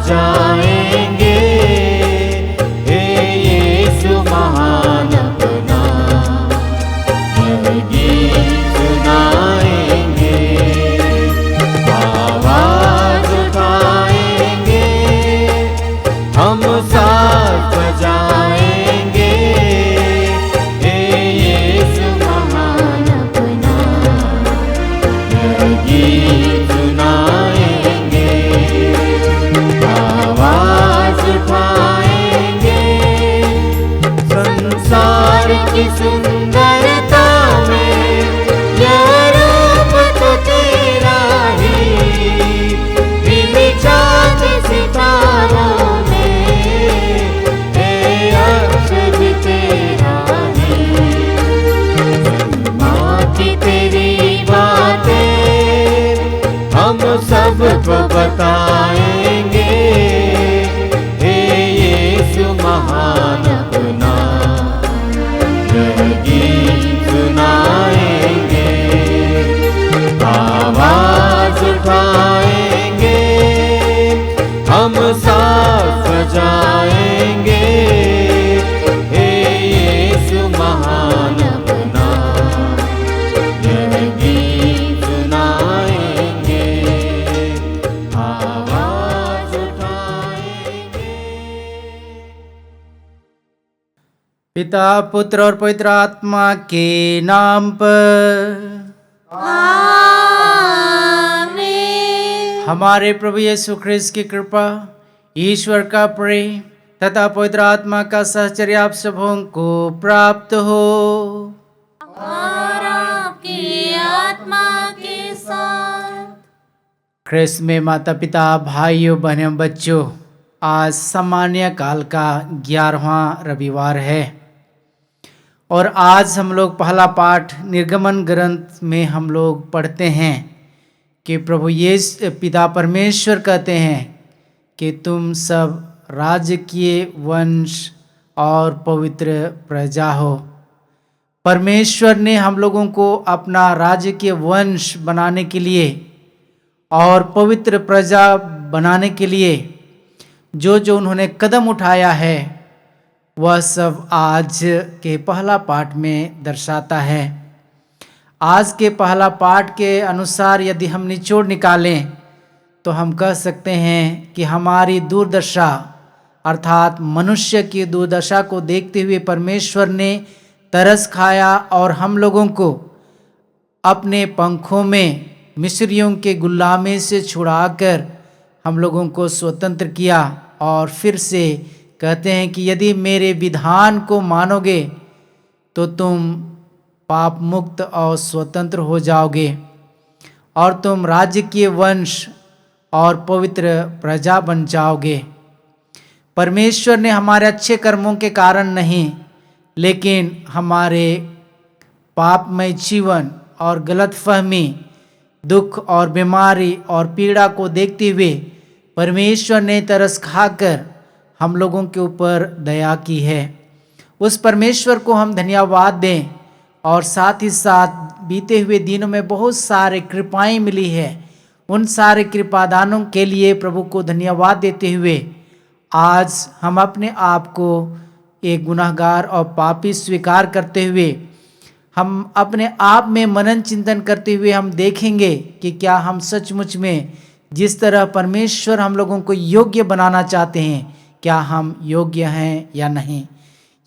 बजाएंगे, हे यीशु महान अपना यह गीत सुनाएंगे। आवाज उठाएंगे, हम साथ बजाएंगे, हे यीशु महान अपना यह गीत सुनाएंगे। आवाज उठाएंगे, संसार की सुंदरता में यह रूप तो तेरा ही, बिन चाँद सितारों में ये अक्ष भी तेरा ही। माँ की तेरी बातें हम सबको बताएंगे, हे यीशु महान अपना यह गीत सुनाएंगे। आवाज उठाएंगे, हम साथ बजाएंगे, हे यीशु महान अपना यह गीत सुनाएंगे। आवाज उठाएंगे। पिता पुत्र और पवित्र आत्मा के नाम पर आमीन। हमारे प्रभु यीशु ख्रिस्त की कृपा, ईश्वर का प्रेम तथा पवित्र आत्मा का सहचर्य आप सबों को प्राप्त हो। और आपकी आत्मा के साथ। ख्रिस्त में माता पिता, भाइयों बहनों बच्चों, आज सामान्य काल का 11वां रविवार है और आज हम लोग पहला पाठ निर्गमन ग्रंथ में हम लोग पढ़ते हैं कि प्रभु यीशु पिता परमेश्वर कहते हैं कि तुम सब राजकीय वंश और पवित्र प्रजा हो। परमेश्वर ने हम लोगों को अपना राजकीय वंश बनाने के लिए और पवित्र प्रजा बनाने के लिए जो जो उन्होंने कदम उठाया है वह सब आज के पहला पाठ में दर्शाता है। आज के पहला पाठ के अनुसार यदि हम निचोड़ निकालें तो हम कह सकते हैं कि हमारी दुर्दशा अर्थात मनुष्य की दुर्दशा को देखते हुए परमेश्वर ने तरस खाया और हम लोगों को अपने पंखों में मिस्रियों के गुलामी से छुड़ाकर हम लोगों को स्वतंत्र किया और फिर से कहते हैं कि यदि मेरे विधान को मानोगे तो तुम पाप मुक्त और स्वतंत्र हो जाओगे और तुम राजकीय वंश और पवित्र प्रजा बन जाओगे। परमेश्वर ने हमारे अच्छे कर्मों के कारण नहीं, लेकिन हमारे पापमय जीवन और गलतफहमी, दुख और बीमारी और पीड़ा को देखते हुए परमेश्वर ने तरस खाकर हम लोगों के ऊपर दया की है। उस परमेश्वर को हम धन्यवाद दें और साथ ही साथ बीते हुए दिनों में बहुत सारे कृपाएं मिली है, उन सारे कृपादानों के लिए प्रभु को धन्यवाद देते हुए आज हम अपने आप को एक गुनाहगार और पापी स्वीकार करते हुए हम अपने आप में मनन चिंतन करते हुए हम देखेंगे कि क्या हम सचमुच में जिस तरह परमेश्वर हम लोगों को योग्य बनाना चाहते हैं, क्या हम योग्य हैं या नहीं।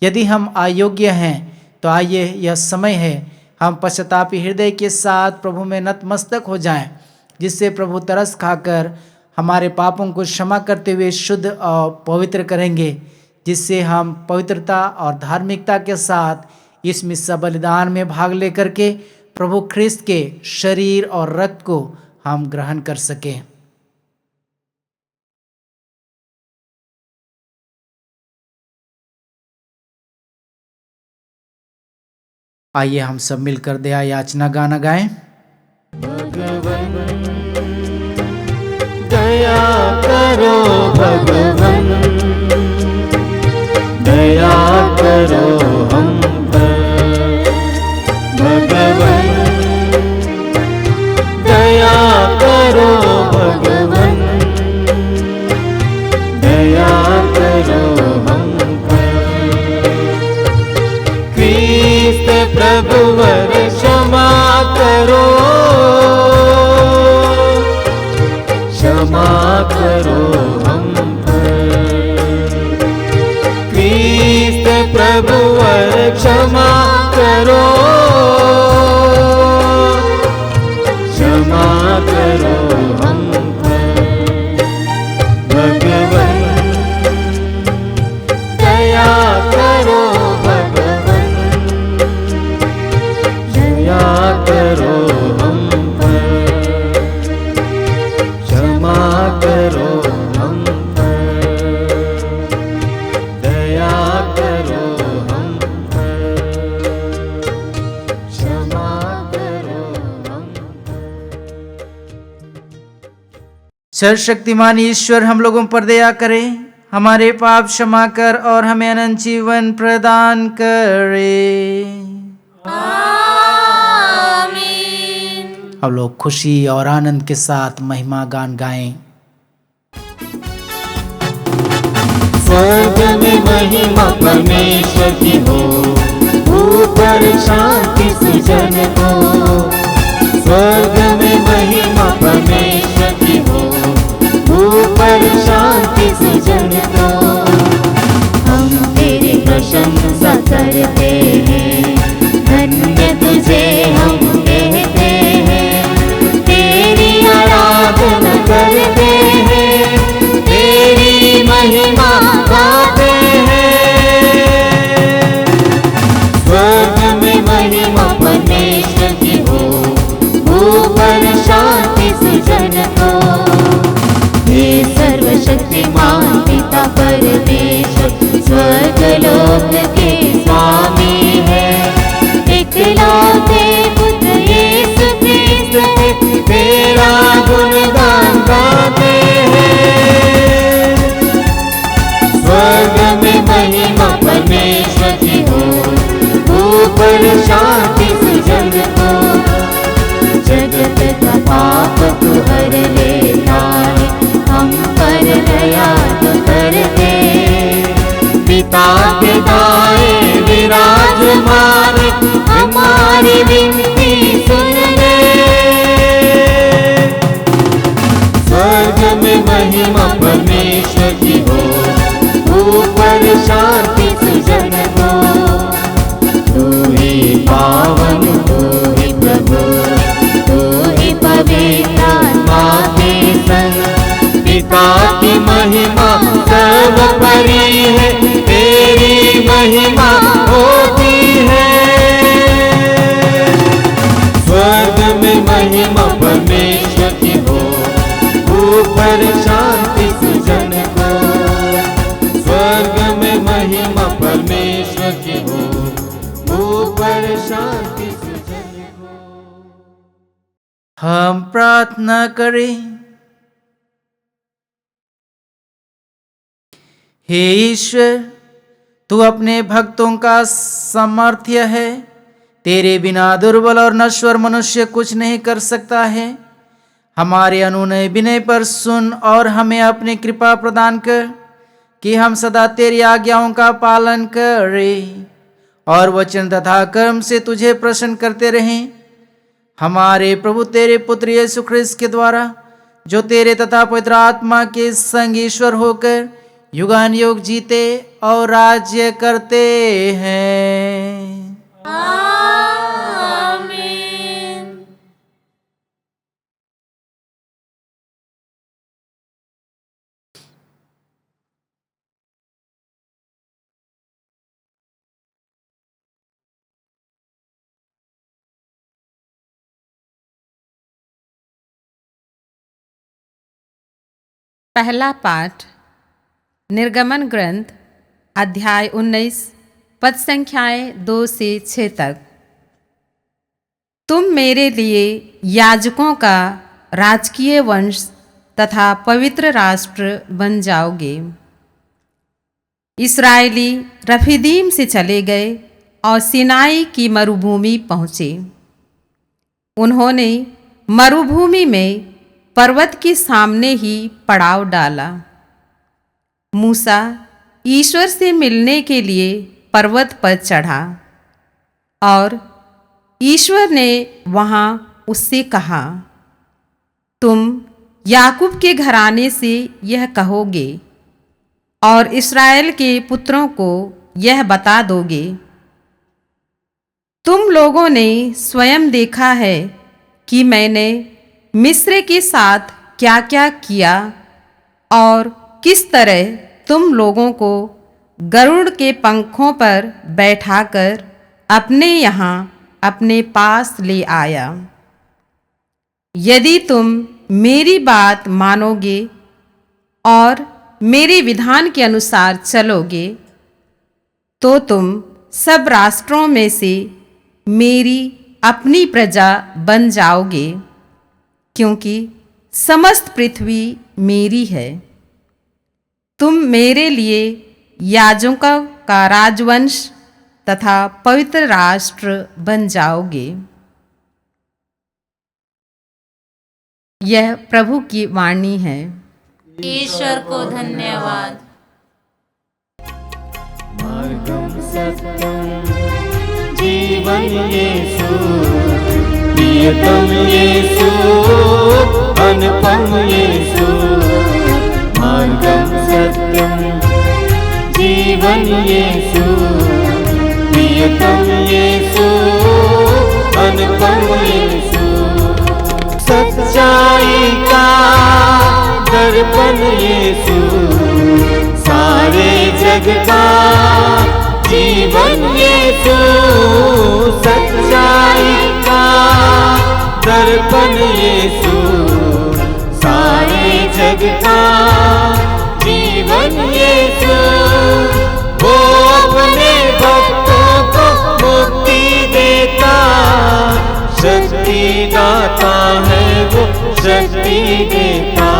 यदि हम अयोग्य हैं तो आइए यह समय है हम पश्चातापी हृदय के साथ प्रभु में नतमस्तक हो जाएं, जिससे प्रभु तरस खाकर हमारे पापों को क्षमा करते हुए शुद्ध और पवित्र करेंगे, जिससे हम पवित्रता और धार्मिकता के साथ इस मिस्सा बलिदान में भाग लेकर के प्रभु ख्रिस्त के शरीर और रक्त को हम ग्रहण कर सकें। आइए हम सब मिलकर दया याचना गाना गाएं। भगवन दया करो, भगवन दया करो हम पर, भगवन दया करो, भगवन प्रभुवर क्षमा करो, क्षमा करो हम पर। क्रिस्त प्रभुवर क्षमा करो, क्षमा करो हम पर। भगवन दया करो, भगवन दया करो हम पर, क्षमा करो हम पर, दया करो हम पर, क्षमा करो हम पर। सर्वशक्तिमान ईश्वर हम लोगों पर दया करे, हमारे पाप क्षमा कर और हमें अनंत जीवन प्रदान करे। आमीन। अब लोग खुशी और आनंद के साथ महिमा गान गाएं। स्वर्ग में महिमा परमेश्वर की हो, ऊपर शांति सुजन को। स्वर्ग में महिमा परमेश्वर की हो, ऊपर शांति सुजन को। हम तेरी प्रशंसा करते हैं, धन्य तुझे हम कहते हैं। तेरी आराधना करते हैं, तेरी महिमा गाते हैं। स्वर्ग में महिमा परमेश्वर की हो, ऊपर शांति सुजन को। हे सर्वशक्तिमान पिता परमेश्वर, स्वर्ग लोक के स्वामी है। इकलौते पुत्र यीशु क्रिस्त है, तेरा गुणगान गाते हैं। स्वर्ग में महिमा परमेश्वर की हो, ऊपर शांति सुजन को। जगत का पाप तू हर लेता है, हम पर दया तो कर दे। पिता के दाएं विराजमान, हमारी विनती सुन ले। स्वर्ग में महिमा परमेश्वर की हो, ऊपर शांति सुजन को। तू ही पावन, तू ही प्रभु, तू ही पवित्र आत्मा के संग। पिता की महिमा सर्वोपरि है, तेरी महिमा होती है। स्वर्ग में महिमा परमेश्वर की हो, ऊपर शांति सुजन को। स्वर्ग में महिमा परमेश्वर की हो, ऊपर शांति सुजन को। हम प्रार्थना करें। हे ईश्वर, तू अपने भक्तों का सामर्थ्य है। तेरे बिना दुर्बल और नश्वर मनुष्य कुछ नहीं कर सकता है। हमारे अनुनय विनय पर सुन और हमें अपनी कृपा प्रदान कर कि हम सदा तेरी आज्ञाओं का पालन करें और वचन तथा कर्म से तुझे प्रसन्न करते रहें। हमारे प्रभु तेरे पुत्र यीशु ख्रिस्त के द्वारा, जो तेरे तथा पवित्र आत्मा के संग ईश्वर होकर युगान युग जीते और राज्य करते हैं। आमीन। पहला पाठ निर्गमन ग्रंथ अध्याय 19 पद संख्याएं 2 से 6 तक। तुम मेरे लिए याजकों का राजकीय वंश तथा पवित्र राष्ट्र बन जाओगे। इस्राएली रफीदीम से चले गए और सिनाई की मरुभूमि पहुँचे। उन्होंने मरुभूमि में पर्वत के सामने ही पड़ाव डाला। मूसा ईश्वर से मिलने के लिए पर्वत पर चढ़ा और ईश्वर ने वहाँ उससे कहा, तुम याकूब के घराने से यह कहोगे और इस्राएल के पुत्रों को यह बता दोगे, तुम लोगों ने स्वयं देखा है कि मैंने मिस्र के साथ क्या क्या किया और किस तरह तुम लोगों को गरुड़ के पंखों पर बैठाकर अपने यहाँ अपने पास ले आया। यदि तुम मेरी बात मानोगे और मेरे विधान के अनुसार चलोगे तो तुम सब राष्ट्रों में से मेरी अपनी प्रजा बन जाओगे, क्योंकि समस्त पृथ्वी मेरी है। तुम मेरे लिए याजकों का राजवंश तथा पवित्र राष्ट्र बन जाओगे। यह प्रभु की वाणी है। ईश्वर को धन्यवाद। मार्गम सत्यम जीवन यीशु, प्रियतम यीशु, अनुपम यीशु। मार्गम सत्यम जीवन यीशु, प्रियतम यीशु, अनुपम यीशु। सच्चाई का दर्पण यीशु, सारे जग का जीवन यीशु। सच्चाई का दर्पण यीशु, सारे जग का जीवन यीशु। वो अपने भक्तों को मुक्ति देता, शक्ति दाता है वो, शक्ति देता।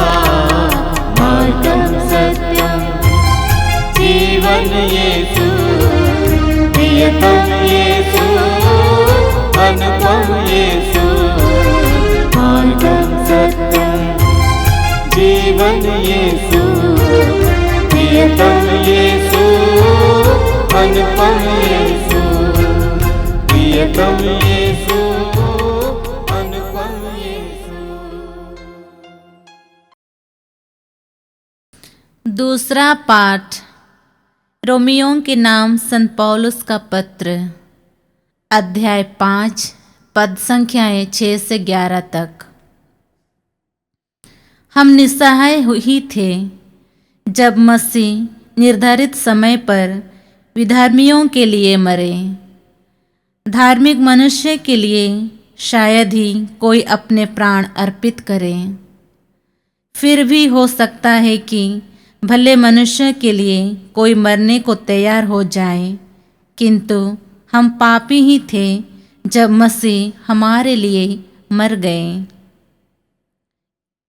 मार्गम सत्यम जीवन यीशु, प्रियतम यीशु, अनुपम यीशु। मार्गम सत्यम जीवन यीशु, प्रियतम यीशु, अनुपम यीशु। प्रियतम यीशु, अनुपम यीशु। दूसरा पाठ रोमियों के नाम संत पौलुस का पत्र, अध्याय 5, पद संख्याएं 6 से 11 तक। हम निस्सहाय ही थे जब मसीह निर्धारित समय पर विधर्मियों के लिए मरे। धार्मिक मनुष्य के लिए शायद ही कोई अपने प्राण अर्पित करे। फिर भी हो सकता है कि भले मनुष्य के लिए कोई मरने को तैयार हो जाए, किंतु हम पापी ही थे जब मसीह हमारे लिए मर गए।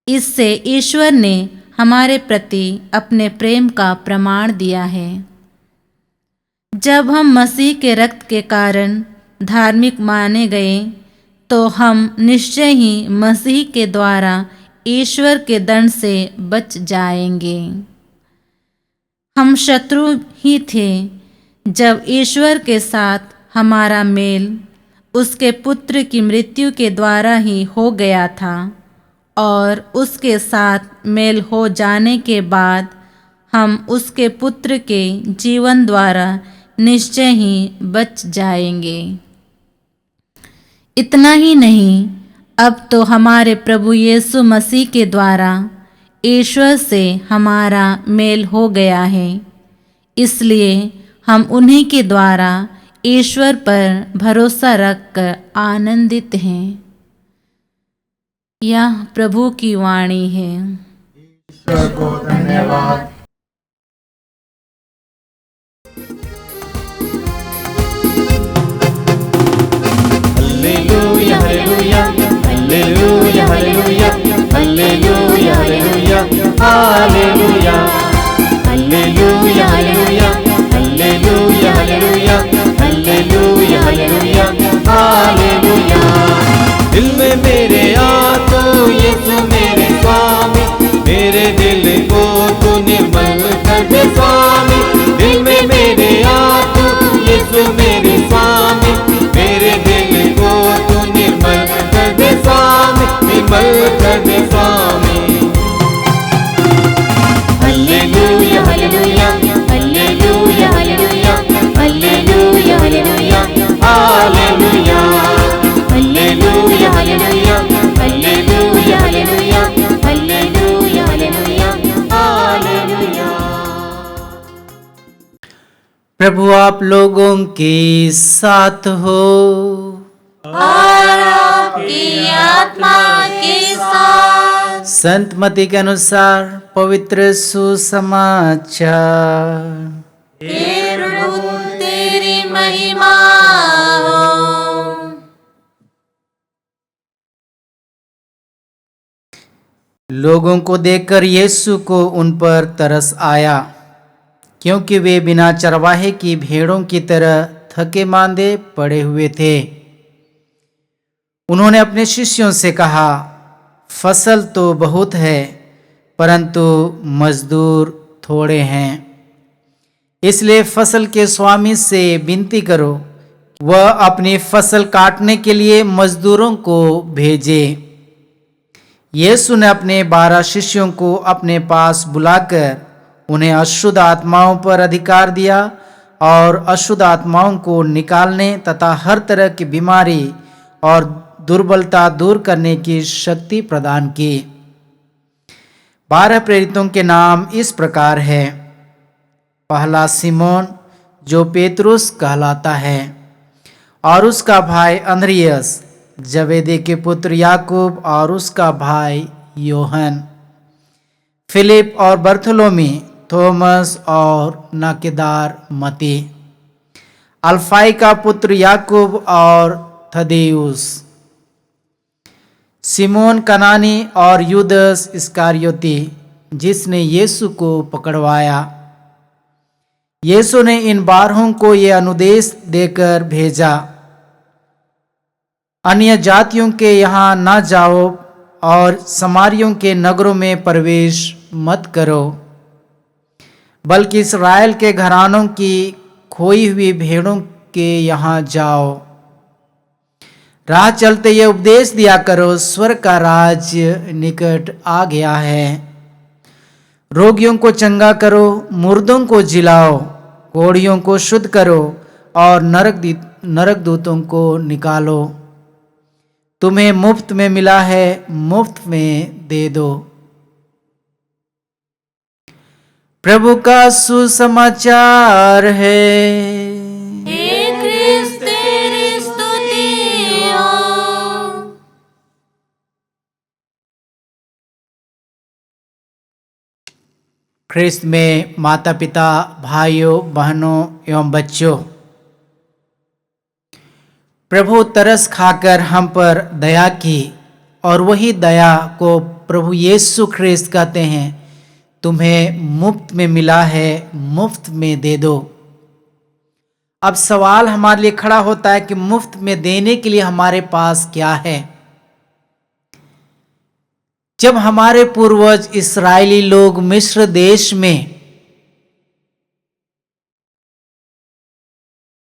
इससे ईश्वर ने हमारे प्रति अपने प्रेम का प्रमाण दिया है। जब हम मसीह के रक्त के कारण धार्मिक माने गए, तो हम निश्चय ही मसीह के द्वारा ईश्वर के दंड से बच जाएंगे। हम शत्रु ही थे जब ईश्वर के साथ हमारा मेल उसके पुत्र की मृत्यु के द्वारा ही हो गया था, और उसके साथ मेल हो जाने के बाद हम उसके पुत्र के जीवन द्वारा निश्चय ही बच जाएंगे। इतना ही नहीं, अब तो हमारे प्रभु यीशु मसीह के द्वारा ईश्वर से हमारा मेल हो गया है, इसलिए हम उन्हीं के द्वारा ईश्वर पर भरोसा रखकर आनंदित हैं। यह प्रभु की वाणी है। ईश्वर को धन्यवाद। Hallelujah hallelujah hallelujah hallelujah hallelujah hallelujah hallelujah hallelujah hallelujah hallelujah hallelujah hallelujah hallelujah hallelujah. दिल में मेरे आ तो यीशु मेरे स्वामी, मेरे दिल को तूने प्रभु आप लोगों के साथ हो। और आपकी आत्मा के साथ। संत मत्ती के अनुसार पवित्र सुसमाचार। हे प्रभु तेरी महिमा हो। लोगों को देखकर यीशु को उन पर तरस आया, क्योंकि वे बिना चरवाहे की भेड़ों की तरह थके मांदे पड़े हुए थे। उन्होंने अपने शिष्यों से कहा, फसल तो बहुत है, परंतु मजदूर थोड़े हैं। इसलिए फसल के स्वामी से विनती करो, वह अपनी फसल काटने के लिए मजदूरों को भेजे। यीशु ने अपने 12 शिष्यों को अपने पास बुलाकर उन्हें अशुद्ध आत्माओं पर अधिकार दिया और अशुद्ध आत्माओं को निकालने तथा हर तरह की बीमारी और दुर्बलता दूर करने की शक्ति प्रदान की। 12 प्रेरितों के नाम इस प्रकार है। पहला सिमोन, जो पेतरुस कहलाता है, और उसका भाई अंद्रियास, जबेदी के पुत्र याकूब और उसका भाई योहन, फिलिप और बर्थोलोमी, थोमस और नाकेदार मती, अल्फाई का पुत्र याकूब और थदेयुस, सिमोन कनानी और यूदस इस्करियोती, जिसने यीशु को पकड़वाया। यीशु ने इन 12 को ये अनुदेश देकर भेजा, अन्य जातियों के यहाँ न जाओ और समारियों के नगरों में प्रवेश मत करो, बल्कि इस्राएल के घरानों की खोई हुई भेड़ों के यहाँ जाओ। राह चलते ये उपदेश दिया करो, स्वर्ग का राज्य निकट आ गया है। रोगियों को चंगा करो, मुर्दों को जिलाओ, कोढ़ियों को शुद्ध करो और नरक दूतों को निकालो। तुम्हें मुफ्त में मिला है, मुफ्त में दे दो। प्रभु का सुसमाचार है। हे क्रिस्त तेरी स्तुति हो। ख्रिस्त में माता पिता, भाइयों बहनों एवं बच्चों, प्रभु तरस खाकर हम पर दया की और वही दया को प्रभु यीशु ख्रिस्त कहते हैं, तुम्हें मुफ्त में मिला है, मुफ्त में दे दो। अब सवाल हमारे लिए खड़ा होता है कि मुफ्त में देने के लिए हमारे पास क्या है? जब हमारे पूर्वज इस्राएली लोग मिस्र देश में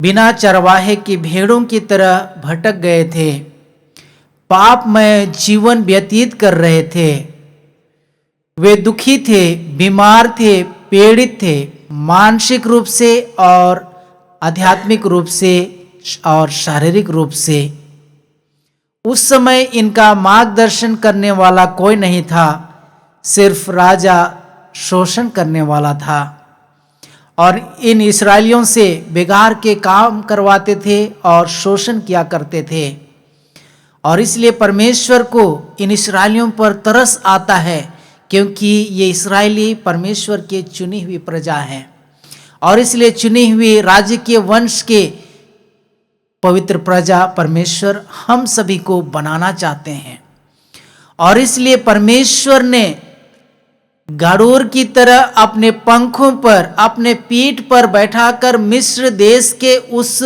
बिना चरवाहे की भेड़ों की तरह भटक गए थे, पापमय जीवन व्यतीत कर रहे थे, वे दुखी थे, बीमार थे, पीड़ित थे, मानसिक रूप से और आध्यात्मिक रूप से और शारीरिक रूप से। उस समय इनका मार्गदर्शन करने वाला कोई नहीं था, सिर्फ राजा शोषण करने वाला था और इन इस्राएलियों से बेगार के काम करवाते थे और शोषण किया करते थे। और इसलिए परमेश्वर को इन इस्राएलियों पर तरस आता है, क्योंकि ये इस्राएली परमेश्वर के चुनी हुई प्रजा हैं और इसलिए चुनी हुई राज्य के वंश के पवित्र प्रजा परमेश्वर हम सभी को बनाना चाहते हैं। और इसलिए परमेश्वर ने गरुड़ की तरह अपने पंखों पर, अपने पीठ पर बैठाकर मिस्र देश के उस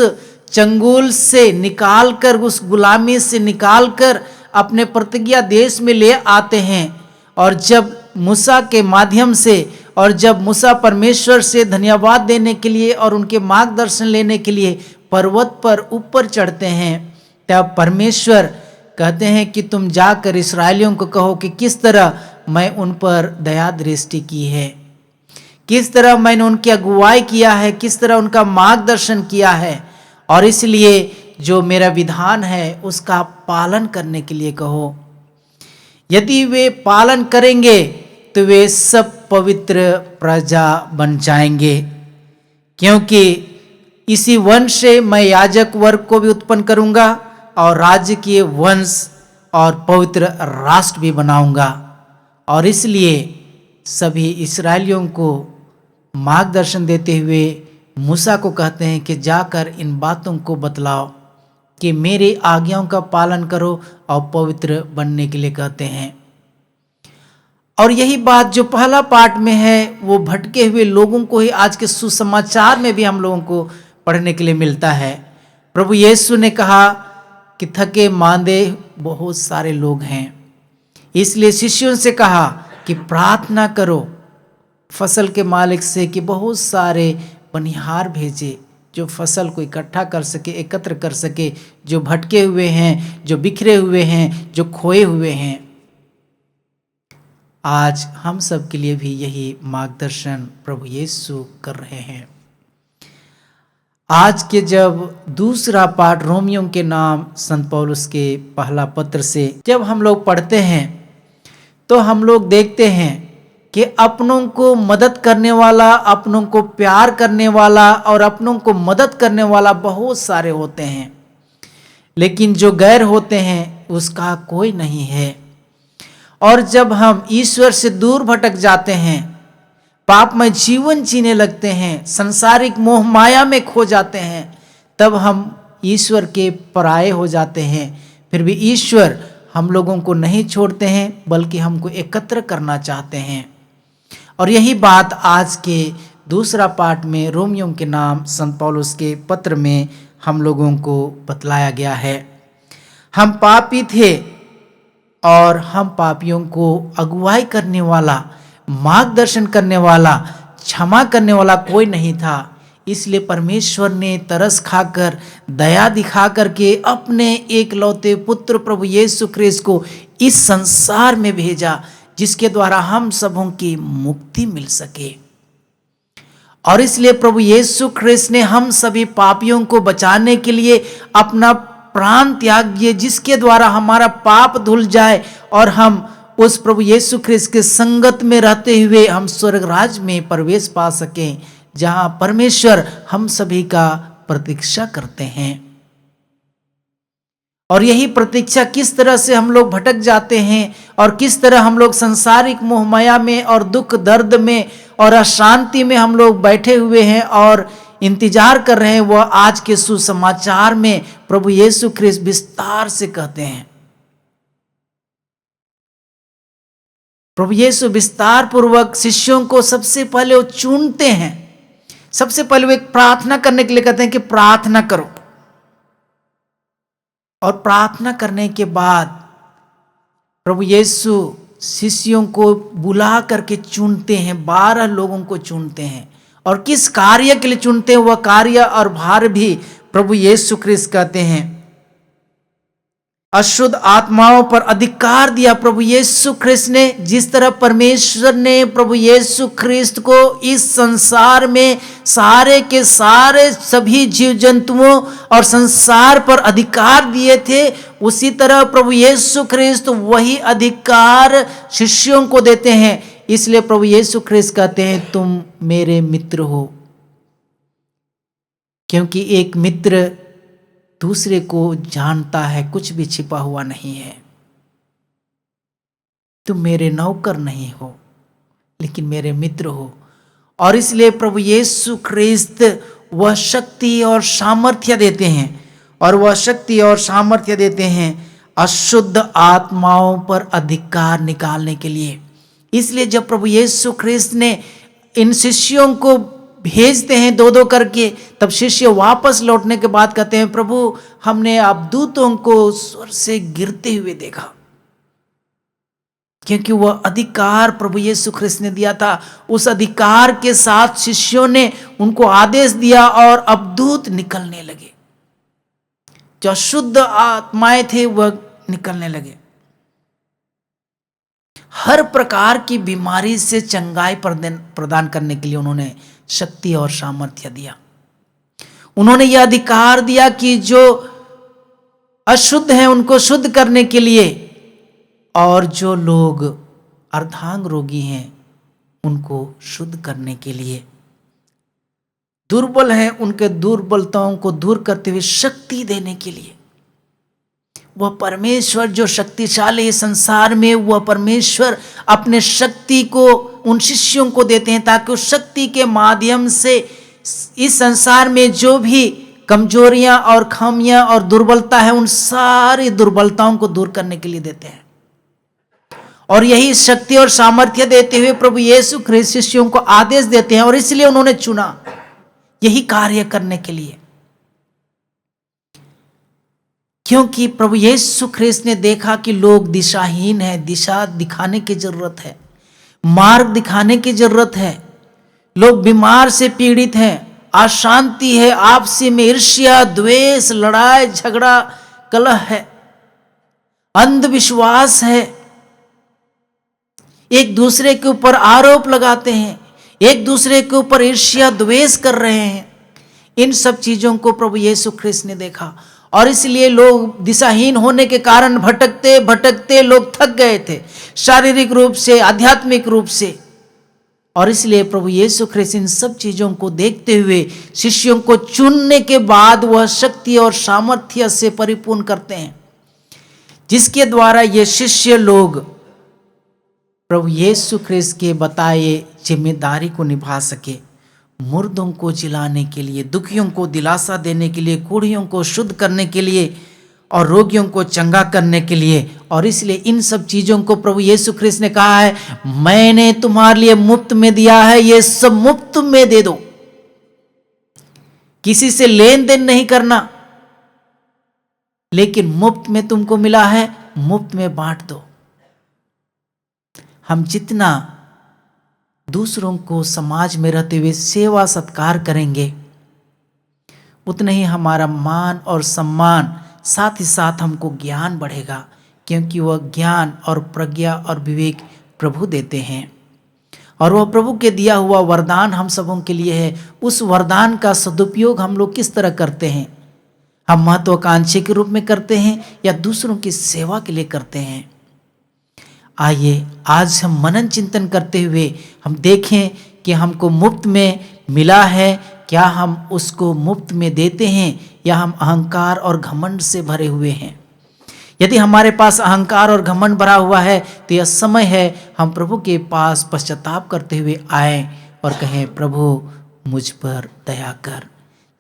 चंगुल से निकालकर, उस गुलामी से निकालकर अपने प्रतिज्ञा देश में ले आते हैं। और जब मूसा के माध्यम से और जब मूसा परमेश्वर से धन्यवाद देने के लिए और उनके मार्गदर्शन लेने के लिए पर्वत पर ऊपर चढ़ते हैं, तब परमेश्वर कहते हैं कि तुम जाकर इस्राएलियों को कहो कि किस तरह मैं उन पर दया दृष्टि की है, किस तरह मैंने उनकी अगुवाई किया है, किस तरह उनका मार्गदर्शन किया है। और इसलिए जो मेरा विधान है उसका पालन करने के लिए कहो। यदि वे पालन करेंगे तो वे सब पवित्र प्रजा बन जाएंगे, क्योंकि इसी वंश से मैं याजक वर्ग को भी उत्पन्न करूंगा और राज्य के वंश और पवित्र राष्ट्र भी बनाऊंगा। और इसलिए सभी इस्राएलियों को मार्गदर्शन देते हुए मूसा को कहते हैं कि जाकर इन बातों को बतलाओ कि मेरी आज्ञाओं का पालन करो और पवित्र बनने के लिए कहते हैं। और यही बात जो पहला पाठ में है वो भटके हुए लोगों को ही आज के सुसमाचार में भी हम लोगों को पढ़ने के लिए मिलता है। प्रभु यीशु ने कहा कि थके मांदे बहुत सारे लोग हैं, इसलिए शिष्यों से कहा कि प्रार्थना करो फसल के मालिक से कि बहुत सारे बनिहार भेजे जो फसल को इकट्ठा कर सके, एकत्र कर सके, जो भटके हुए हैं, जो बिखरे हुए हैं, जो खोए हुए हैं। आज हम सब के लिए भी यही मार्गदर्शन प्रभु यीशु कर रहे हैं। आज के जब दूसरा पाठ रोमियों के नाम संत पौलुस के पहला पत्र से जब हम लोग पढ़ते हैं तो हम लोग देखते हैं कि अपनों को मदद करने वाला, अपनों को प्यार करने वाला और अपनों को मदद करने वाला बहुत सारे होते हैं, लेकिन जो गैर होते हैं उसका कोई नहीं है। और जब हम ईश्वर से दूर भटक जाते हैं, पाप में जीवन जीने लगते हैं, संसारिक मोह माया में खो जाते हैं, तब हम ईश्वर के पराये हो जाते हैं। फिर भी ईश्वर हम लोगों को नहीं छोड़ते हैं, बल्कि हमको एकत्र करना चाहते हैं। और यही बात आज के दूसरा पाठ में रोमियों के नाम संत पौलुस के पत्र में हम लोगों को बतलाया गया है। हम पापी थे और हम पापियों को अगुवाई करने वाला, मार्गदर्शन करने वाला, क्षमा करने वाला कोई नहीं था। इसलिए परमेश्वर ने तरस खाकर, दया दिखा करके अपने एकलौते पुत्र प्रभु यीशु ख्रीस्त को इस संसार में भेजा, जिसके द्वारा हम सबों की मुक्ति मिल सके। और इसलिए प्रभु यीशु ख्रीस्त ने हम सभी पापियों को बचाने के लिए अपना प्राण त्याग दिए, जिसके द्वारा हमारा पाप धुल जाए और हम उस प्रभु यीशु ख्रीस्त के संगत में रहते हुए हम स्वर्ग राज में प्रवेश पा सकें, जहां परमेश्वर हम सभी का प्रतीक्षा करते हैं। और यही प्रतीक्षा किस तरह से हम लोग भटक जाते हैं और किस तरह हम लोग संसारिक मोह माया में और दुख दर्द में और अशांति में हम लोग बैठे हुए हैं और इंतजार कर रहे हैं, वह आज के सुसमाचार में प्रभु यीशु ख्रीस्त विस्तार से कहते हैं। प्रभु यीशु विस्तार पूर्वक शिष्यों को सबसे पहले वो चुनते हैं। सबसे पहले वो एक प्रार्थना करने के लिए कहते हैं कि प्रार्थना करो, और प्रार्थना करने के बाद प्रभु यीशु शिष्यों को बुला करके चुनते हैं, 12 लोगों को चुनते हैं। और किस कार्य के लिए चुनते हैं, वह कार्य और भार भी प्रभु यीशु ख्रीस्त कहते हैं। अशुद्ध आत्माओं पर अधिकार दिया प्रभु यीशु ख्रीस्त ने। जिस तरह परमेश्वर ने प्रभु यीशु ख्रीस्त को इस संसार में सारे के सारे सभी जीव जंतुओं और संसार पर अधिकार दिए थे, उसी तरह प्रभु यीशु ख्रीस्त वही अधिकार शिष्यों को देते हैं। इसलिए प्रभु यीशु ख्रीस्त कहते हैं तुम मेरे मित्र हो, क्योंकि एक मित्र दूसरे को जानता है, कुछ भी छिपा हुआ नहीं है। तुम मेरे नौकर नहीं हो, लेकिन मेरे मित्र हो। और इसलिए प्रभु यीशु ख्रीस्त वह शक्ति और सामर्थ्य देते हैं, और वह शक्ति और सामर्थ्य देते हैं अशुद्ध आत्माओं पर अधिकार निकालने के लिए। इसलिए जब प्रभु यीशु ख्रीस्त ने इन शिष्यों को भेजते हैं 2-2 करके, तब शिष्य वापस लौटने के बाद कहते हैं प्रभु हमने अवदूतों को स्वर्ग से गिरते हुए देखा। क्योंकि वह अधिकार प्रभु यीशु ख्रीस्त ने दिया था। उस अधिकार के साथ शिष्यों ने उनको आदेश दिया और अवदूत निकलने लगे। जो शुद्ध आत्माएं थे वह निकलने लगे। हर प्रकार की बीमारी से चंगाई प्रदान करने के लिए उन्होंने शक्ति और सामर्थ्य दिया। उन्होंने यह अधिकार दिया कि जो अशुद्ध हैं उनको शुद्ध करने के लिए, और जो लोग अर्धांग रोगी हैं उनको शुद्ध करने के लिए। दुर्बल हैं उनके दुर्बलताओं को दूर करते हुए शक्ति देने के लिए। वह परमेश्वर जो शक्तिशाली है संसार में, वह परमेश्वर अपने शक्ति को उन शिष्यों को देते हैं ताकि उस शक्ति के माध्यम से इस संसार में जो भी कमजोरियां और खामियां और दुर्बलता है उन सारी दुर्बलताओं को दूर करने के लिए देते हैं। और यही शक्ति और सामर्थ्य देते हुए प्रभु यीशु ख्रिस्त शिष्यों को आदेश देते हैं और इसलिए उन्होंने चुना यही कार्य करने के लिए, क्योंकि प्रभु यीशु ख्रिस्त ने देखा कि लोग दिशाहीन हैं, दिशा दिखाने की जरूरत है, मार्ग दिखाने की जरूरत है। लोग बीमार से पीड़ित हैं, अशांति है, आपसी में ईर्ष्या, द्वेष, लड़ाई झगड़ा, कलह है, अंधविश्वास है, एक दूसरे के ऊपर आरोप लगाते हैं, एक दूसरे के ऊपर ईर्ष्या द्वेष कर रहे हैं। इन सब चीजों को प्रभु यीशु ख्रिस्त ने देखा और इसलिए लोग दिशाहीन होने के कारण भटकते भटकते लोग थक गए थे, शारीरिक रूप से, आध्यात्मिक रूप से। और इसलिए प्रभु यीशु ख्रिस्त इन सब चीजों को देखते हुए शिष्यों को चुनने के बाद वह शक्ति और सामर्थ्य से परिपूर्ण करते हैं, जिसके द्वारा ये शिष्य लोग प्रभु यीशु ख्रिस्त के बताए जिम्मेदारी को निभा सके, मुर्दों को जिलाने के लिए, दुखियों को दिलासा देने के लिए, कूढ़ियों को शुद्ध करने के लिए और रोगियों को चंगा करने के लिए। और इसलिए इन सब चीजों को प्रभु यीशु ख्रिस्त ने कहा है, मैंने तुम्हारे लिए मुफ्त में दिया है, ये सब मुफ्त में दे दो, किसी से लेन देन नहीं करना, लेकिन मुफ्त में तुमको मिला है, मुफ्त में बांट दो। हम जितना दूसरों को समाज में रहते हुए सेवा सत्कार करेंगे, उतना ही हमारा मान और सम्मान, साथ ही साथ हमको ज्ञान बढ़ेगा, क्योंकि वह ज्ञान और प्रज्ञा और विवेक प्रभु देते हैं और वह प्रभु के दिया हुआ वरदान हम सबों के लिए है। उस वरदान का सदुपयोग हम लोग किस तरह करते हैं? हम महत्वाकांक्षी के रूप में करते हैं या दूसरों की सेवा के लिए करते हैं? आइए आज हम मनन चिंतन करते हुए हम देखें कि हमको मुफ्त में मिला है, क्या हम उसको मुफ्त में देते हैं या हम अहंकार और घमंड से भरे हुए हैं? यदि हमारे पास अहंकार और घमंड भरा हुआ है तो यह समय है हम प्रभु के पास पश्चाताप करते हुए आए और कहें, प्रभु मुझ पर दया कर,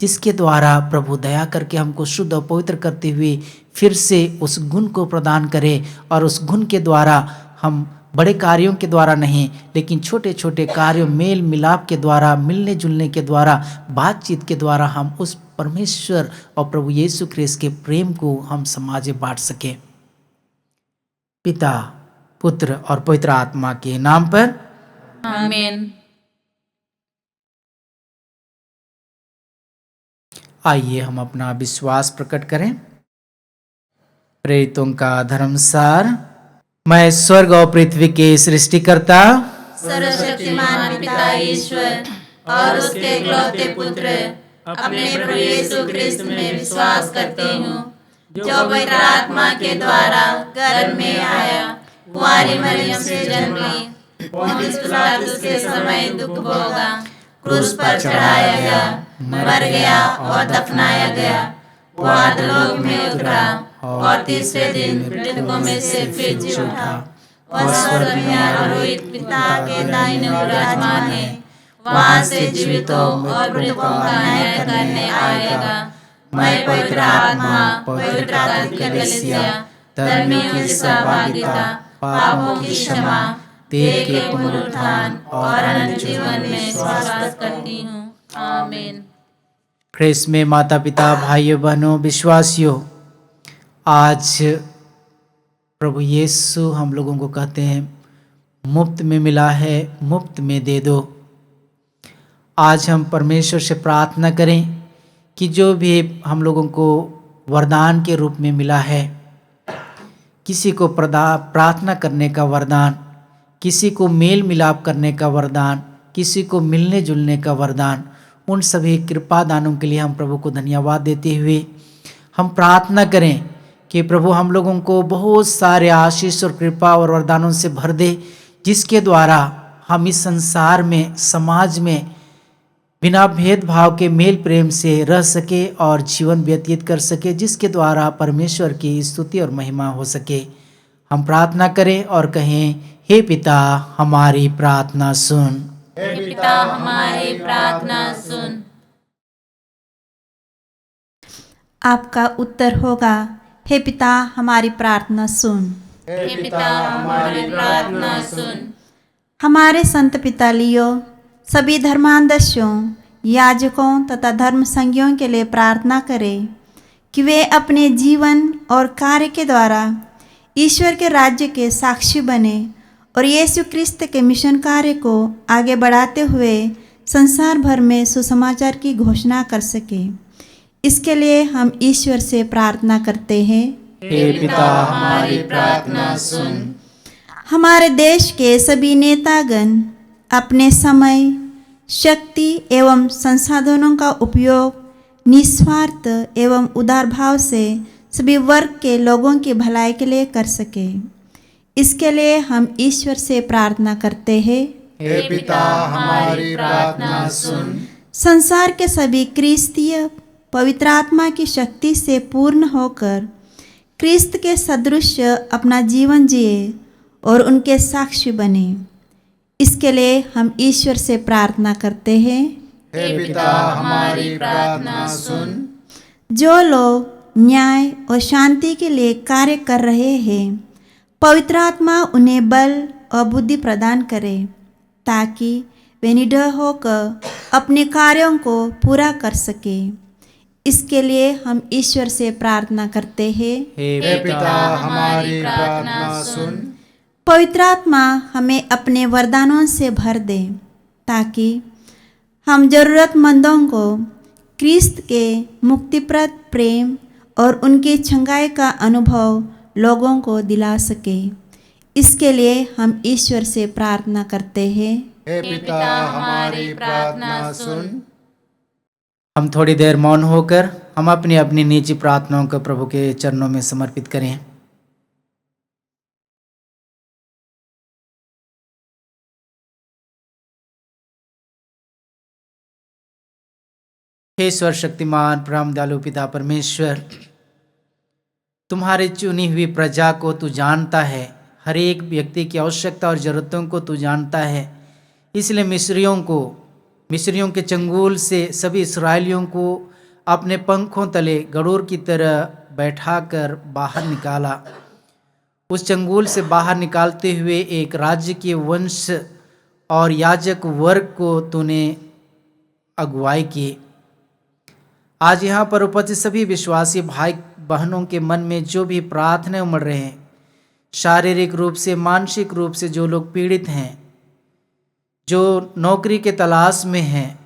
जिसके द्वारा प्रभु दया करके हमको शुद्ध और पवित्र करते हुए फिर से उस गुण को प्रदान करे और उस गुण के द्वारा हम बड़े कार्यों के द्वारा नहीं, लेकिन छोटे छोटे कार्यों, मेल मिलाप के द्वारा, मिलने जुलने के द्वारा, बातचीत के द्वारा हम उस परमेश्वर और प्रभु यीशु ख्रिस्त के प्रेम को हम समाज में बांट सके। पिता, पुत्र और पवित्र आत्मा के नाम पर आमीन। आइए हम अपना विश्वास प्रकट करें। प्रेरितों का धर्मसार। मैं स्वर्ग और पृथ्वी के सृष्टिकर्ता सर्वशक्तिमान पिता ईश्वर और उसके इकलौते पुत्र अपने प्रभु यीशु ख्रिस्त में विश्वास करती हूँ, जो पवित्र आत्मा के द्वारा गर्भ में आया, कुंवारी मरियम से जन्म ली, पोंतियुस पिलातुस के समय दुख भोगा, क्रूस पर चढ़ाया गया, मर गया और दफनाया गया, वह अधोलोक में उतरा और तीसरे दिन मृतकों में से फिर जी उठा, वह स्वर्ग में आरोहित पिता के दाहिने ओर विराजमान है, वहां से जीवितों और मृतकों का न्याय करने आएगा। मैं पवित्र आत्मा, पवित्र कलीसिया, धर्मियों की सहभागिता, पापों की क्षमा, देह के पुनरुत्थान और अनंत जीवन में विश्वास करती हूँ। आमीन। ख्रिस्त में माता पिता, भाइयों बहनों, विश्वासियों, आज प्रभु यीशु हम लोगों को कहते हैं मुफ्त में मिला है, मुफ्त में दे दो। आज हम परमेश्वर से प्रार्थना करें कि जो भी हम लोगों को वरदान के रूप में मिला है, किसी को प्रार्थना करने का वरदान, किसी को मेल मिलाप करने का वरदान, किसी को मिलने जुलने का वरदान, उन सभी कृपा दानों के लिए हम प्रभु को धन्यवाद देते हुए हम प्रार्थना करें कि प्रभु हम लोगों को बहुत सारे आशीष और कृपा और वरदानों से भर दे, जिसके द्वारा हम इस संसार में, समाज में बिना भेदभाव के मेल प्रेम से रह सके और जीवन व्यतीत कर सके, जिसके द्वारा परमेश्वर की स्तुति और महिमा हो सके। हम प्रार्थना करें और कहें, हे पिता हमारी प्रार्थना सुन। हे पिता हमारी प्रार्थना सुन। आपका उत्तर होगा, हे पिता हमारी प्रार्थना सुन। हे पिता हमारी प्रार्थना सुन। हमारे संत पिता लियो सभी धर्मांधस्यों, याजकों तथा धर्म संज्ञों के लिए प्रार्थना करें कि वे अपने जीवन और कार्य के द्वारा ईश्वर के राज्य के साक्षी बने और यीशु क्रिस्त के मिशन कार्य को आगे बढ़ाते हुए संसार भर में सुसमाचार की घोषणा कर सके। इसके लिए हम ईश्वर से प्रार्थना करते हैं, हे पिता हमारी प्रार्थना सुन। हमारे देश के सभी नेतागण अपने समय, शक्ति एवं संसाधनों का उपयोग निस्वार्थ एवं उदार भाव से सभी वर्ग के लोगों की भलाई के लिए कर सके। इसके लिए हम ईश्वर से प्रार्थना करते हैं, हे पिता हमारी प्रार्थना सुन। संसार के सभी क्रिस्तीय पवित्र आत्मा की शक्ति से पूर्ण होकर क्रिस्त के सदृश अपना जीवन जिए और उनके साक्षी बने। इसके लिए हम ईश्वर से प्रार्थना करते हैं, हे पिता हमारी प्रार्थना सुन। जो लोग न्याय और शांति के लिए कार्य कर रहे हैं, पवित्र आत्मा उन्हें बल और बुद्धि प्रदान करे ताकि वे निडर होकर अपने कार्यों को पूरा कर सके। इसके लिए हम ईश्वर से प्रार्थना करते हैं, हे पिता हमारी प्रार्थना सुन। पवित्र आत्मा हमें अपने वरदानों से भर दे ताकि हम जरूरतमंदों को क्रिस्त के मुक्तिप्रद प्रेम और उनकी छंगाई का अनुभव लोगों को दिला सके। इसके लिए हम ईश्वर से प्रार्थना करते हैं, हे पिता हमारी प्रार्थना सुन। हम थोड़ी देर मौन होकर हम अपनी अपनी निजी प्रार्थनाओं को प्रभु के चरणों में समर्पित करें। हे सर्वशक्तिमान परम दयालु पिता परमेश्वर, तुम्हारे चुनी हुई प्रजा को तू जानता है, हर एक व्यक्ति की आवश्यकता और ज़रूरतों को तू जानता है। इसलिए मिस्रियों के चंगुल से सभी इस्राएलियों को अपने पंखों तले गरुड़ की तरह बैठाकर बाहर निकाला। उस चंगुल से बाहर निकालते हुए एक राज्य के वंश और याजक वर्ग को तूने अगुवाई की। आज यहाँ पर उपस्थित सभी विश्वासी भाई बहनों के मन में जो भी प्रार्थना उमड़ रहे हैं, शारीरिक रूप से, मानसिक रूप से जो लोग पीड़ित हैं, जो नौकरी के तलाश में हैं,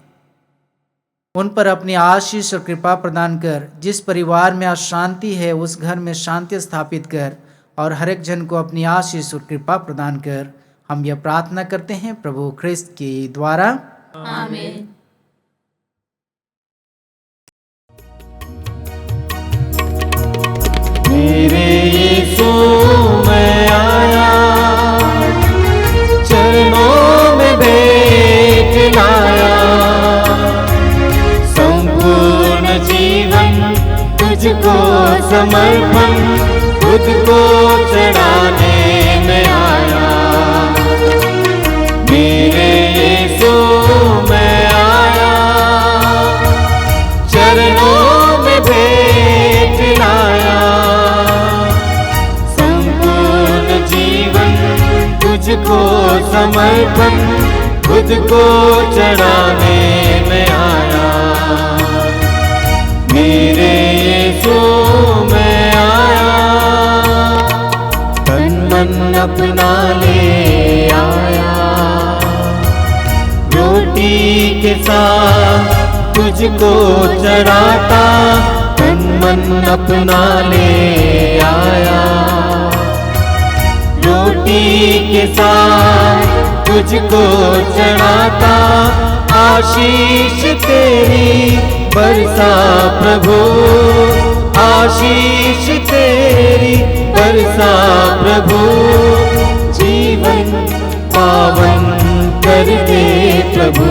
उन पर अपनी आशीष और कृपा प्रदान कर। जिस परिवार में अशांति है उस घर में शांति स्थापित कर और हर एक जन को अपनी आशीष और कृपा प्रदान कर। हम यह प्रार्थना करते हैं प्रभु ख्रिस्त के द्वारा, आमीन। मेरे यीशु मैं आया, चरणों में भेंट लाया, संपूर्ण जीवन तुझको समर्पण, खुद को चढ़ाने में आया। मेरे यीशु मैं आया, चरणों में भेंट लाया, संपूर्ण जीवन तुझको समर्पण, खुद को चढ़ाने में आया। मेरे यीशु मैं आया, तन मन अपना ले आया, रोटी के साथ तुझको चढ़ाता, तन मन अपना ले आया, रोटी के साथ तुझको चढ़ाता, आशीष तेरी बरसा प्रभु, आशीष तेरी बरसा प्रभु, जीवन पावन कर दे प्रभु।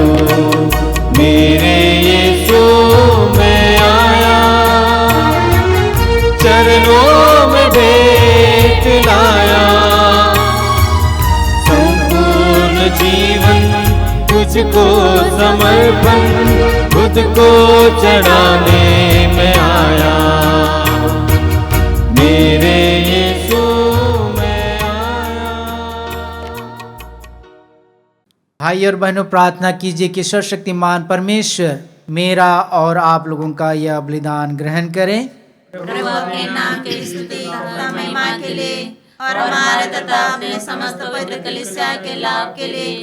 मेरे यीशु मैं आया, चरणों में भेंट लाया, संपूर्ण जीवन तुझको समर्पण, खुद को चढ़ाने में आया, मेरे यीशु मैं आया। भाई और बहनों, प्रार्थना कीजिए कि सर्वशक्तिमान परमेश्वर मेरा और आप लोगों का यह बलिदान ग्रहण करें। प्रभु अपने नाम की स्तुति तथा महिमा के लिए और हमारे तथा अपने समस्त पवित्र कलीसिया के लाभ के लिए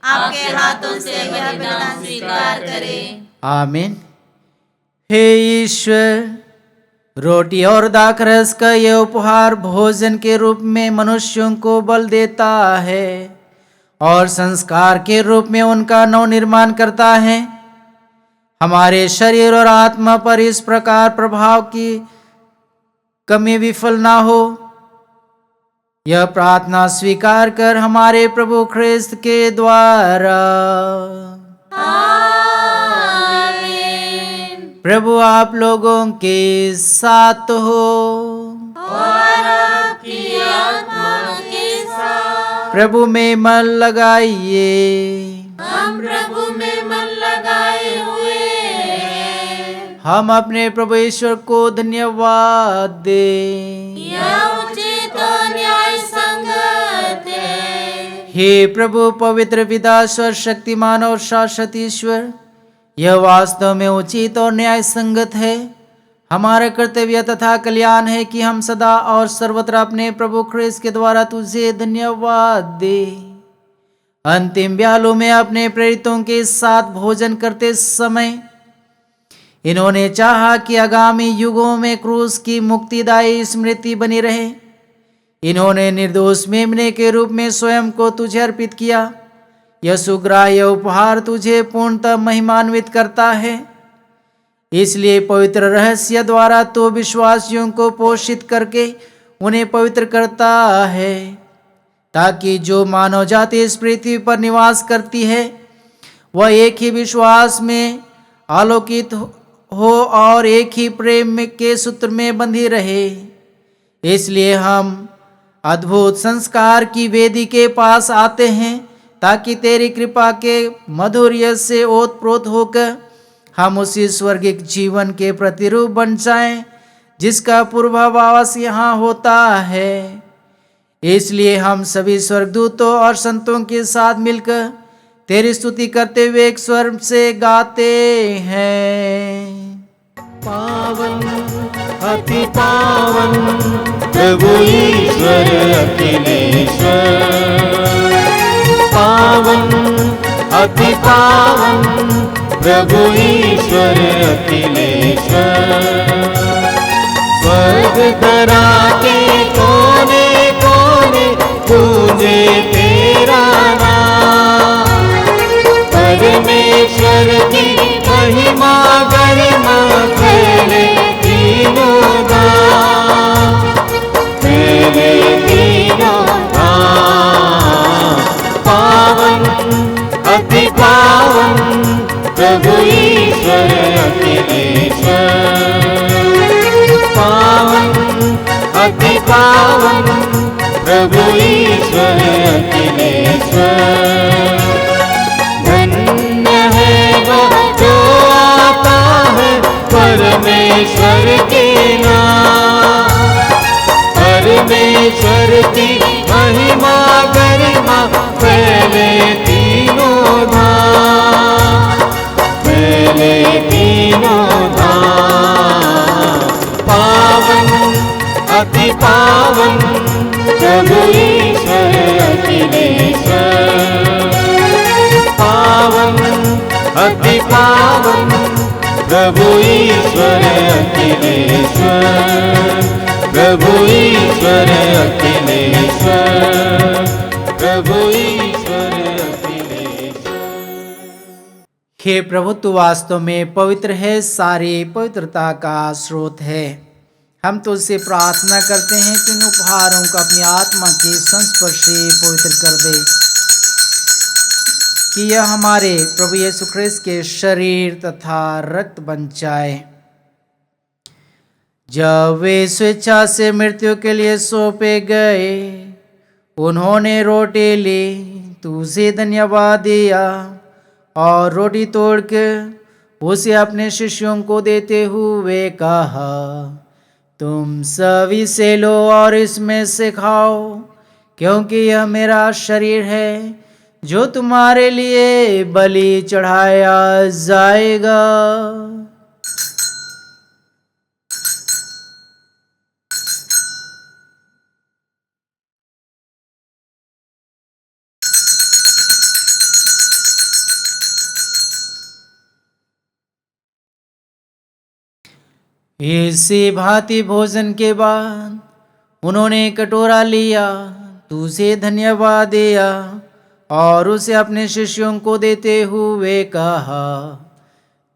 आपके हाथों से यह बलिदान स्वीकार करें। आमीन। हे ईश्वर, रोटी और दाखरस का यह उपहार भोजन के रूप में मनुष्यों को बल देता है और संस्कार के रूप में उनका नवनिर्माण करता है। हमारे शरीर और आत्मा पर इस प्रकार प्रभाव की कमी विफल ना हो, यह प्रार्थना स्वीकार कर हमारे प्रभु ख्रिस्त के द्वारा। प्रभु आप लोगों के साथ हो और आपकी आत्मा के साथ। प्रभु में मन लगाइए। हम प्रभु में मन लगाए हुए हैं। हम अपने प्रभु ईश्वर को धन्यवाद दें। यह उचित और न्याय संगत है। हे प्रभु पवित्र पिता सर्वशक्तिमान और शाश्वत ईश्वर, यह वास्तव में उचित और न्याय संगत है। हमारा कर्तव्य तथा कल्याण है कि हम सदा और सर्वत्र अपने प्रभु ख्रिस्त के द्वारा तुझे धन्यवाद दे। अंतिम ब्यालू में अपने प्रेरितों के साथ भोजन करते समय इन्होंने चाहा कि आगामी युगों में क्रूस की मुक्तिदायी स्मृति बनी रहे। इन्होंने निर्दोष मेमने के रूप में स्वयं को तुझे अर्पित किया। यह सुग्राह्य उपहार तुझे पूर्णतः महिमान्वित करता है। इसलिए पवित्र रहस्य द्वारा तो विश्वासियों को पोषित करके उन्हें पवित्र करता है, ताकि जो मानव जाति इस पृथ्वी पर निवास करती है वह एक ही विश्वास में आलोकित हो और एक ही प्रेम के सूत्र में बंधी रहे। इसलिए हम अद्भुत संस्कार की वेदी के पास आते हैं, ताकि तेरी कृपा के माधुर्य से ओतप्रोत होकर हम उसी स्वर्गिक जीवन के प्रतिरूप बन जाएं, जिसका पूर्वाभास यहाँ होता है। इसलिए हम सभी स्वर्गदूतों और संतों के साथ मिलकर तेरी स्तुति करते हुए एक स्वर से गाते हैं। पावन अति पावन प्रभु ईश्वर अखिलेश्वर, पावन अति पावन प्रभु ईश्वर अखिलेश्वर, स्वर्ग धरा के कोने कोने पूजे तेरा नाम, परमेश्वर की महिमा गरिमा फैले तीनों धाम, फैले तीनों धाम। पावन अति पावन प्रभु ईश्वर अखिलेश्वर, पावन अति पावन प्रभु ईश्वर अखिलेश्वर, धन्य है वह जो आता है परमेश्वर के नाम, परमेश्वर की महिमा गरिमा फैले तीनों धाम, फैले तीनों धाम। पावन अति पावन प्रभु ईश्वर अखिलेश्वर, पावन अति पावन प्रभु ईश्वर अखिलेश्वर, प्रभु ईश्वर अखिलेश्वर, प्रभु ईश्वर अखिलेश्वर। हे प्रभु, तू वास्तव में पवित्र है, सारी पवित्रता का स्रोत है। हम तुझसे प्रार्थना करते हैं कि उन उपहारों को अपनी आत्मा के संस्पर्श से पवित्र कर दे। कि यह हमारे प्रभु यीशु ख्रिस्त के शरीर तथा रक्त बन जाए। जब वे स्वेच्छा से मृत्यु के लिए सौंपे गए, उन्होंने रोटी ली, तुझे धन्यवाद दिया और रोटी तोड़कर उसे अपने शिष्यों को देते हुए कहा, तुम सभी से लो और इसमें से खाओ, क्योंकि यह मेरा शरीर है जो तुम्हारे लिए बलि चढ़ाया जाएगा। इसी भांति भोजन के बाद उन्होंने कटोरा लिया, तुझे धन्यवाद दिया और उसे अपने शिष्यों को देते हुए कहा,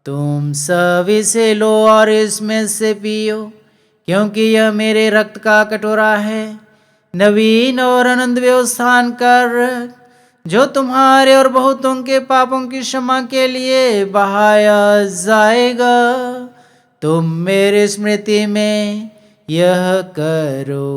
तुम सभी से लो और इसमें से पियो, क्योंकि यह मेरे रक्त का कटोरा है, नवीन और अनंत व्यवस्थान का रक्त, जो तुम्हारे और बहुतों के पापों की क्षमा के लिए बहाया जाएगा। तुम मेरी स्मृति में यह करो।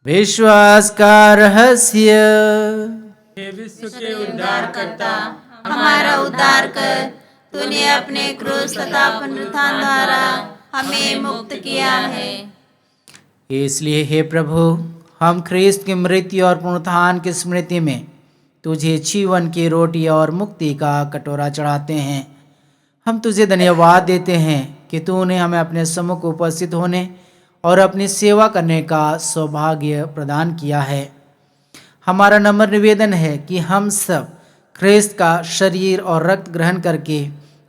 विश्वास का रहस्य। हे विश्व के उद्धारकर्ता, हमारा उद्धार कर, तूने अपने क्रूस तथा पुनरुत्थान द्वारा हमें मुक्त किया है। इसलिए हे प्रभु, हम ख्रिस्त की मृत्यु और पुनरुत्थान की स्मृति में तुझे जीवन की रोटी और मुक्ति का कटोरा चढ़ाते हैं। हम तुझे धन्यवाद देते हैं कि तूने हमें अपने सम्मुख उपस्थित होने और अपनी सेवा करने का सौभाग्य प्रदान किया है। हमारा नम्र निवेदन है कि हम सब ख्रिस्त का शरीर और रक्त ग्रहण करके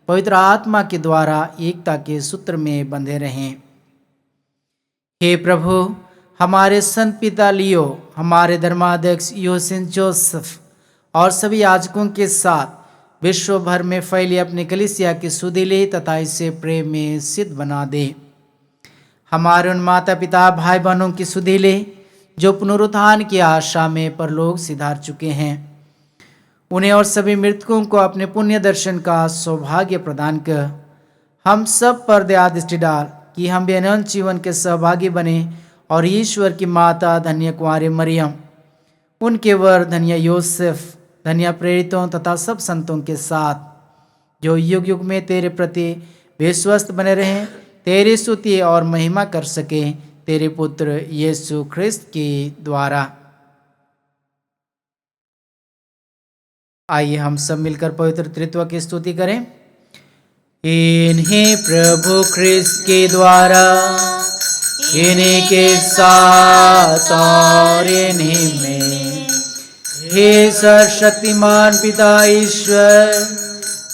पवित्र आत्मा के द्वारा एकता के सूत्र में बंधे रहें। हे प्रभु, हमारे संत पिता लियो, हमारे धर्माध्यक्ष योसेन जोसेफ और सभी याजकों के साथ विश्व भर में फैली अपनी कलीसिया की सुधि ले तथा इसे प्रेम में सिद्ध बना दे। हमारे उन माता पिता भाई बहनों की सुधि ले जो पुनरुत्थान की आशा में परलोक सिधार चुके हैं, उन्हें और सभी मृतकों को अपने पुण्य दर्शन का सौभाग्य प्रदान कर हम सब पर दया दृष्टि डाल कि हम भी अनंत जीवन के सहभागी बने और ईश्वर की माता धन्य कुंवारी मरियम, उनके वर धन्य योसेफ, धन्य प्रेरितों तथा सब संतों के साथ जो युग युग में तेरे प्रति विश्वस्त बने रहें, तेरी स्तुति और महिमा कर सके तेरे पुत्र यीशु ख्रिस्त के द्वारा। आइए हम सब मिलकर पवित्र त्रित्व की स्तुति करें। इन्हीं प्रभु ख्रिस्त के द्वारा, इन्हीं के साथ और इन्हीं में, हे सर्वशक्तिमान पिता ईश्वर,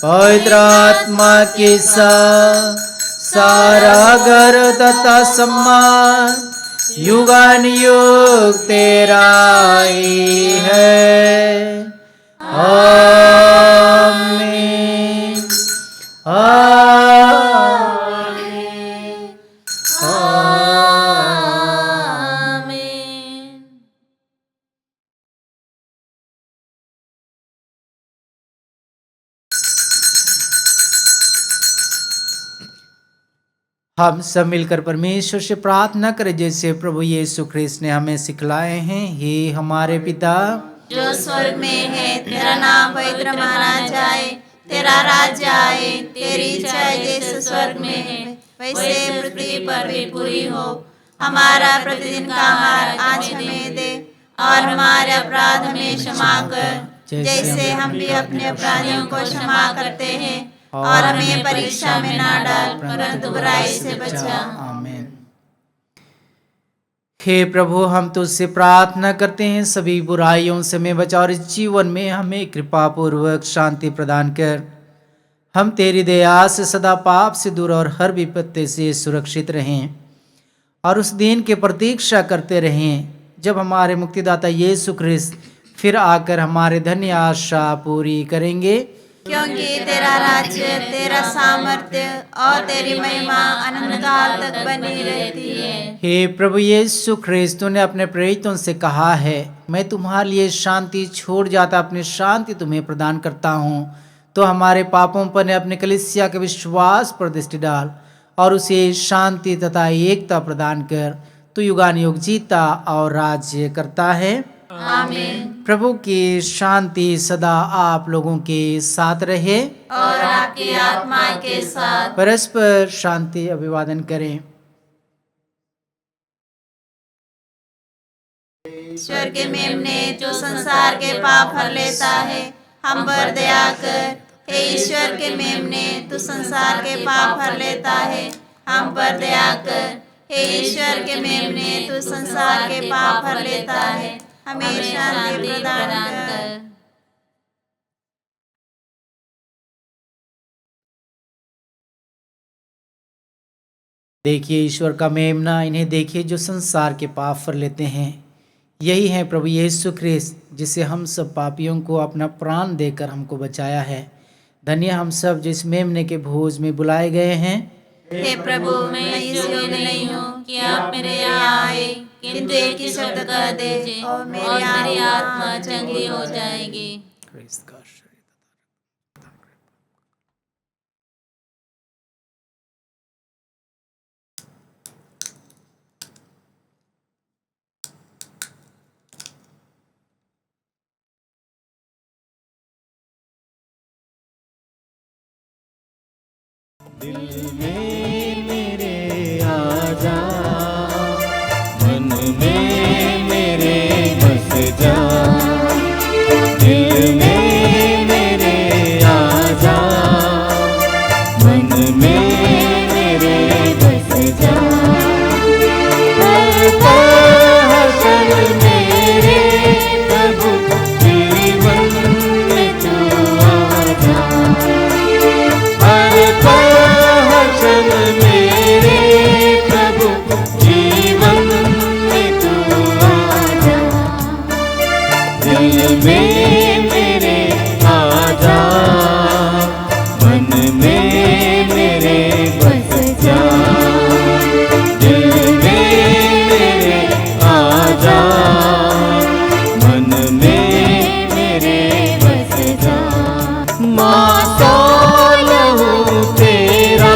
पवित्र आत्मा के साथ सारा घर तथा सम्मान युगानुयुग तेरा ही है। आमीन। आमीन। आमीन। हम सब मिलकर परमेश्वर से प्रार्थना करें जैसे प्रभु यीशु ख्रिस्त ने हमें सिखलाए हैं। हे हमारे पिता जो स्वर्ग में है, तेरा नाम पवित्र माना जाए, तेरा राज्य आए, तेरी इच्छा जैसे स्वर्ग में है वैसे पृथ्वी पर भी पूरी हो। हमारा प्रतिदिन का आहार आज हमें दे और हमारे अपराध हमें क्षमा कर, जैसे हम भी अपने अपराधियों को क्षमा करते हैं, और हमें परीक्षा में ना डाल परंतु बुराई से बचा। आमीन। हे प्रभु, हम तुझसे प्रार्थना करते हैं सभी बुराइयों से हमें बचा और इस जीवन में हमें कृपा पूर्वक शांति प्रदान कर। हम तेरी दया से सदा पाप से दूर और हर विपत्ति से सुरक्षित रहें और उस दिन की प्रतीक्षा करते रहें जब हमारे मुक्तिदाता यीशु ख्रिस्त फिर आकर हमारे धन्य आशा पूरी करेंगे। क्योंकि तेरा राज्य, तेरा सामर्थ्य और तेरी महिमा अनंत काल तक बनी रहती है। हे प्रभु यीशु ख्रिस्त, तूने अपने प्रेरितों से कहा है, मैं तुम्हारे लिए शांति छोड़ जाता, अपनी शांति तुम्हें प्रदान करता हूँ। तो हमारे पापों पर अपने कलीसिया के विश्वास पर दृष्टि डाल और उसे शांति तथा एकता प्रदान कर। तू युगानुयुग जीता और राज्य करता है। आमीन। प्रभु की शांति सदा आप लोगों के साथ रहे और आपकी आत्मा के साथ। परस्पर शांति अभिवादन करें। ईश्वर के मेमने जो संसार के पाप हर लेता है, हम पर दया कर। हे ईश्वर के मेमने, तू संसार के पाप हर लेता है, हम पर दया कर। हे ईश्वर के मेमने, तू संसार के पाप हर लेता है, हमें शांति प्रदान कर। देखिए ईश्वर का मेमना, इन्हें देखिए जो संसार के पाप फर लेते हैं। यही है प्रभु यीशु ख्रिस्त, जिसे हम सब पापियों को अपना प्राण देकर हमको बचाया है। धन्य हम सब जिस मेमने के भोज में बुलाए गए हैं। हे प्रभु, मैं इस योग्य नहीं हूँ कि आप मेरे यहाँ आए, किंतु एक ही शब्द कह दे और मेरी आत्मा चंगी हो जाएगी। ख्रिस्त का शरीर दिल में मेरे आजा, मन में मेरे बस जा। दिल में मेरे आजा, मन में मेरे बस जा। हर पल मेरे प्रभु जीवन में तू आजा। हर पल मेरे प्रभु जीवन में तू आजा। दिल में मेरे आजा, मन में मेरे बस जा। दिल में मेरे आजा, मन में मेरे बस जा। माता तेरा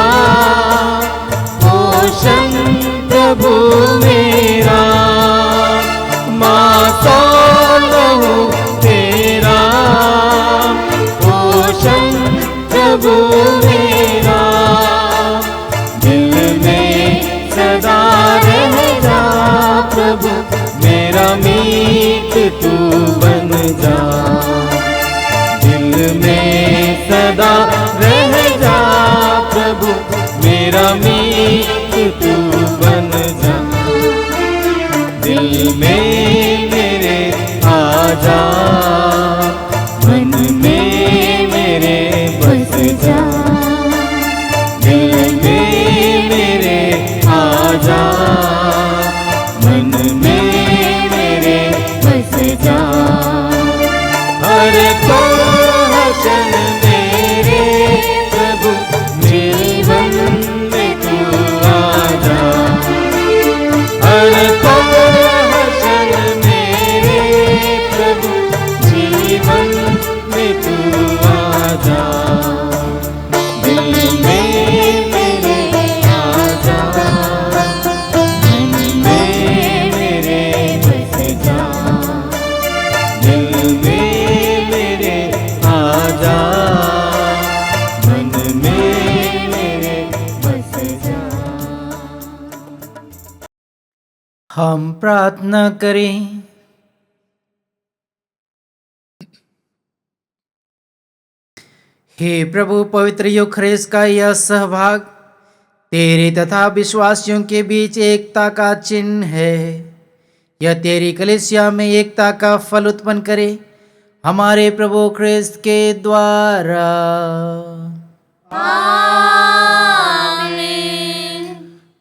पोषण प्रभु मेरा, माता तेरा पोषण प्रभु मेरा। दिल में सदा रह जा प्रभु, मेरा मीत तू बन जा। दिल में सदा रह जा प्रभु, मेरा मीत तू बन जा। दिल में मेरे आजा, मन में मेरे बस जा। दिल में मेरे आजा, मन में मेरे बस जा। हर पोषण मेरे प्रभु जीवन में तू आजा। हर पोषण मेरे प्रभु जीवन में तू आजा। दिल में मेरे आजा, मन में मेरे बस जा। दिल में मेरे आजा, मन में मेरे बस जा। हम प्रार्थना करें। हे प्रभु, पवित्र यूखरिस्त का यह सहभाग तेरे तथा विश्वासियों के बीच एकता का चिन्ह है। यह तेरी कलीसिया में एकता का फल उत्पन्न करे, हमारे प्रभु ख्रिस्त के द्वारा।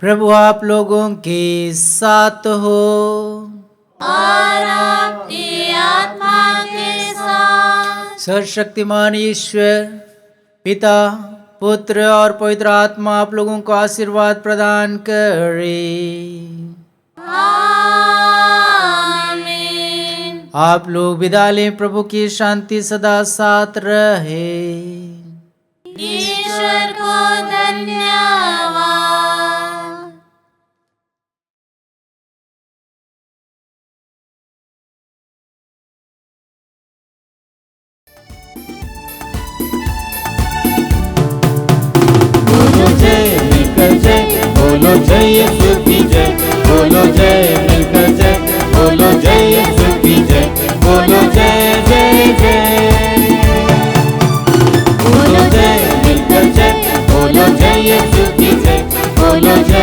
प्रभु आप लोगों के साथ हो और आपकी आत्मा सर्वशक्तिमान ईश्वर पिता पुत्र और पवित्र आत्मा आप लोगों को आशीर्वाद प्रदान करे। आमीन। आप लोग विदा लें। प्रभु की शांति सदा साथ रहे। ईश्वर को धन्यवाद। बोलो जय मिलकर जय, बोलो जय यीशु की जय, बोलो जय मिलकर जय, बोलो जय यीशु की जय, बोलो जय जय जय। बोलो जय मिलकर जय, बोलो जय यीशु की जय, बोलो जय